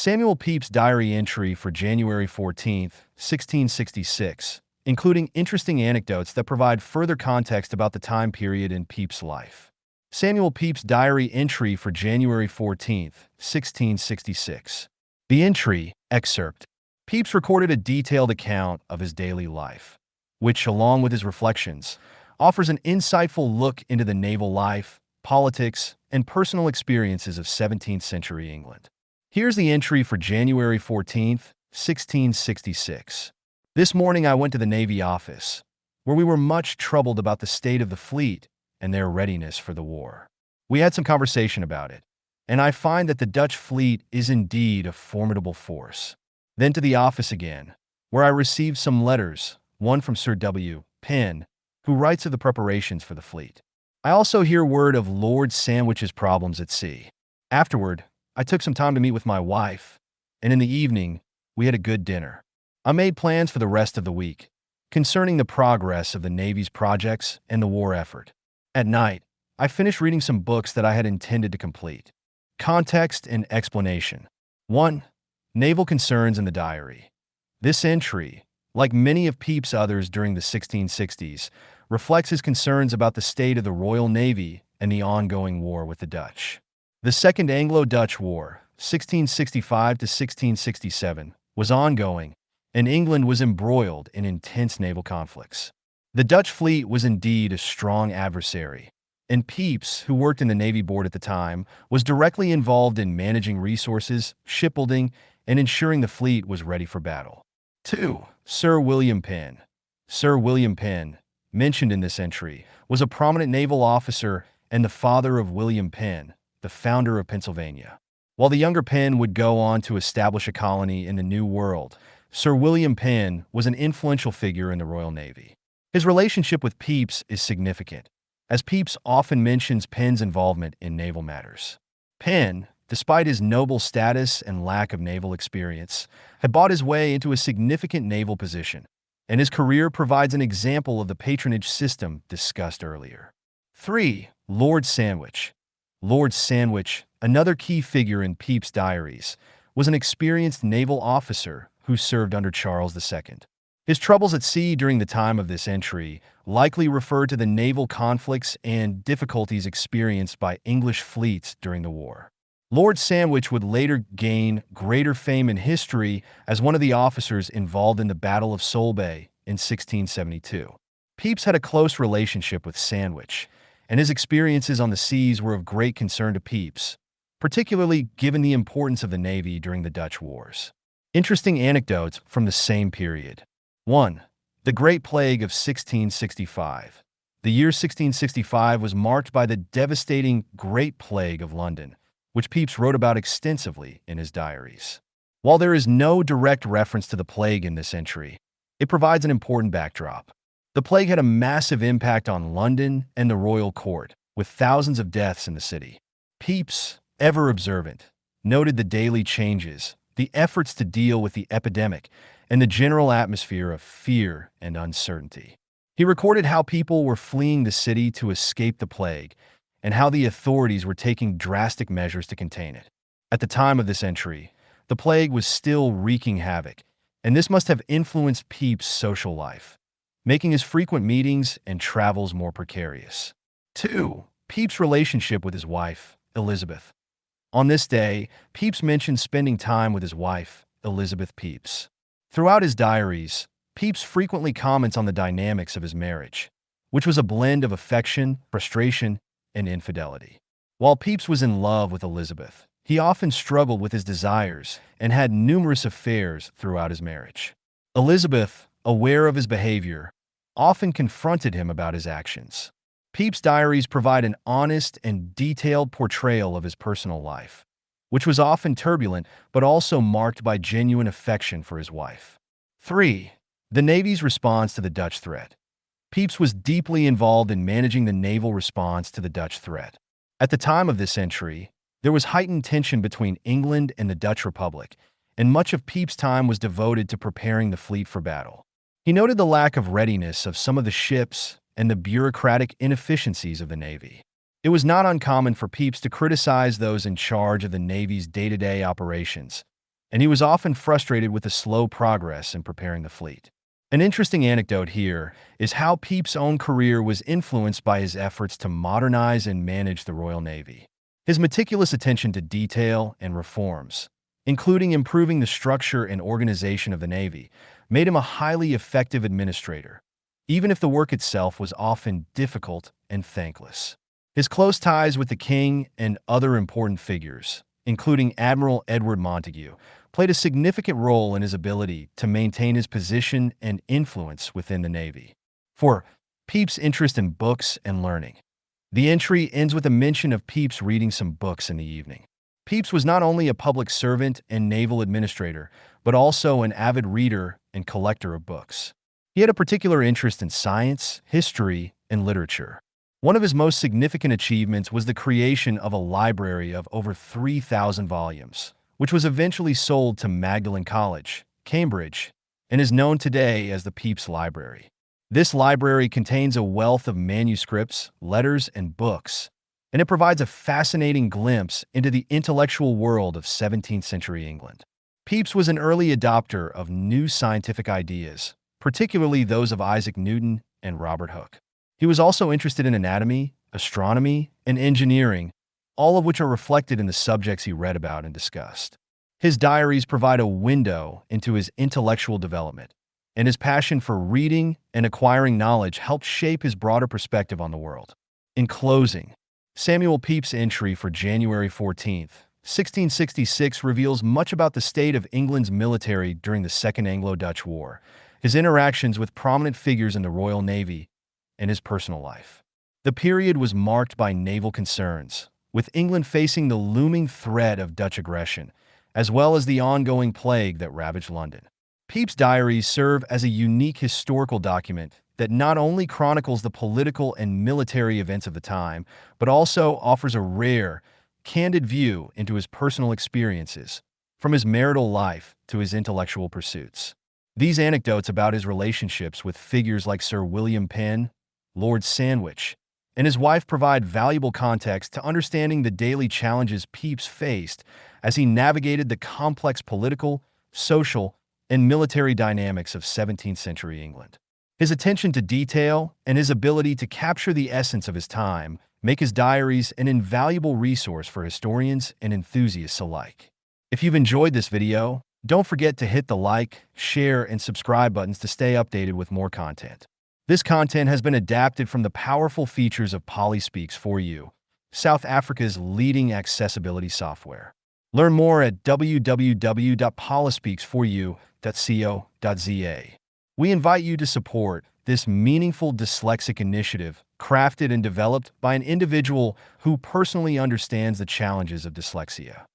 Samuel Pepys' diary entry for January 14th, 1666, including interesting anecdotes that provide further context about the time period in Pepys' life. Samuel Pepys' diary entry for January 14th, 1666. The entry, Excerpt. Pepys recorded a detailed account of his daily life, which, along with his reflections, offers an insightful look into the naval life, politics, and personal experiences of 17th century England. Here's the entry for January 14th, 1666. This morning I went to the Navy office, where we were much troubled about the state of the fleet and their readiness for the war. We had some conversation about it, and I find that the Dutch fleet is indeed a formidable force. Then to the office again, where I received some letters, one from Sir W. Penn, who writes of the preparations for the fleet. I also hear word of Lord Sandwich's problems at sea. Afterward, I took some time to meet with my wife, and in the evening, we had a good dinner. I made plans for the rest of the week, concerning the progress of the Navy's projects and the war effort. At night, I finished reading some books that I had intended to complete. Context and explanation. 1. Naval concerns in the diary. This entry, like many of Pepys' others during the 1660s, reflects his concerns about the state of the Royal Navy and the ongoing war with the Dutch. The Second Anglo-Dutch War, 1665 to 1667, was ongoing, and England was embroiled in intense naval conflicts. The Dutch fleet was indeed a strong adversary, and Pepys, who worked in the Navy Board at the time, was directly involved in managing resources, shipbuilding, and ensuring the fleet was ready for battle. 2. Sir William Penn. Sir William Penn, mentioned in this entry, was a prominent naval officer and the father of William Penn, the founder of Pennsylvania. While the younger Penn would go on to establish a colony in the New World, Sir William Penn was an influential figure in the Royal Navy. His relationship with Pepys is significant, as Pepys often mentions Penn's involvement in naval matters. Penn, despite his noble status and lack of naval experience, had bought his way into a significant naval position, and his career provides an example of the patronage system discussed earlier. 3. Lord Sandwich. Lord Sandwich, another key figure in Pepys' diaries, was an experienced naval officer who served under Charles II. His troubles at sea during the time of this entry likely refer to the naval conflicts and difficulties experienced by English fleets during the war. Lord Sandwich would later gain greater fame in history as one of the officers involved in the Battle of Solebay in 1672. Pepys had a close relationship with Sandwich, and his experiences on the seas were of great concern to Pepys, particularly given the importance of the Navy during the Dutch wars. Interesting anecdotes from the same period. 1. The Great Plague of 1665. The year 1665 was marked by the devastating Great Plague of London, which Pepys wrote about extensively in his diaries. While there is no direct reference to the plague in this entry, it provides an important backdrop. The plague had a massive impact on London and the royal court, with thousands of deaths in the city. Pepys, ever observant, noted the daily changes, the efforts to deal with the epidemic, and the general atmosphere of fear and uncertainty. He recorded how people were fleeing the city to escape the plague, and how the authorities were taking drastic measures to contain it. At the time of this entry, the plague was still wreaking havoc, and this must have influenced Pepys' social life, making his frequent meetings and travels more precarious. 2. Pepys' relationship with his wife, Elizabeth. On this day, Pepys mentions spending time with his wife, Elizabeth Pepys. Throughout his diaries, Pepys frequently comments on the dynamics of his marriage, which was a blend of affection, frustration, and infidelity. While Pepys was in love with Elizabeth, he often struggled with his desires and had numerous affairs throughout his marriage. Elizabeth, aware of his behavior, often confronted him about his actions. Pepys' diaries provide an honest and detailed portrayal of his personal life, which was often turbulent but also marked by genuine affection for his wife. 3. The Navy's response to the Dutch threat. Pepys was deeply involved in managing the naval response to the Dutch threat. At the time of this entry, there was heightened tension between England and the Dutch Republic, and much of Pepys' time was devoted to preparing the fleet for battle. He noted the lack of readiness of some of the ships and the bureaucratic inefficiencies of the Navy. It was not uncommon for Pepys to criticize those in charge of the Navy's day-to-day operations, and he was often frustrated with the slow progress in preparing the fleet. An interesting anecdote here is how Pepys' own career was influenced by his efforts to modernize and manage the Royal Navy. His meticulous attention to detail and reforms, including improving the structure and organization of the Navy, made him a highly effective administrator, even if the work itself was often difficult and thankless. His close ties with the king and other important figures, including Admiral Edward Montagu, played a significant role in his ability to maintain his position and influence within the Navy. 4. Pepys' interest in books and learning. The entry ends with a mention of Pepys reading some books in the evening. Pepys was not only a public servant and naval administrator, but also an avid reader and collector of books. He had a particular interest in science, history, and literature. One of his most significant achievements was the creation of a library of over 3,000 volumes, which was eventually sold to Magdalen College, Cambridge, and is known today as the Pepys Library. This library contains a wealth of manuscripts, letters, and books, and it provides a fascinating glimpse into the intellectual world of 17th century England. Pepys was an early adopter of new scientific ideas, particularly those of Isaac Newton and Robert Hooke. He was also interested in anatomy, astronomy, and engineering, all of which are reflected in the subjects he read about and discussed. His diaries provide a window into his intellectual development, and his passion for reading and acquiring knowledge helped shape his broader perspective on the world. In closing, Samuel Pepys' entry for January 14, 1666 reveals much about the state of England's military during the Second Anglo-Dutch War, his interactions with prominent figures in the Royal Navy, and his personal life. The period was marked by naval concerns, with England facing the looming threat of Dutch aggression, as well as the ongoing plague that ravaged London. Pepys' diaries serve as a unique historical document that not only chronicles the political and military events of the time, but also offers a rare, candid view into his personal experiences, from his marital life to his intellectual pursuits. These anecdotes about his relationships with figures like Sir William Penn, Lord Sandwich, and his wife provide valuable context to understanding the daily challenges Pepys faced as he navigated the complex political, social, and military dynamics of 17th century England. His attention to detail and his ability to capture the essence of his time make his diaries an invaluable resource for historians and enthusiasts alike. If you've enjoyed this video, don't forget to hit the like, share, and subscribe buttons to stay updated with more content. This content has been adapted from the powerful features of Polyspeaks for You, South Africa's leading accessibility software. Learn more at www.polyspeaksforyou.co.za. We invite you to support this meaningful dyslexic initiative crafted and developed by an individual who personally understands the challenges of dyslexia.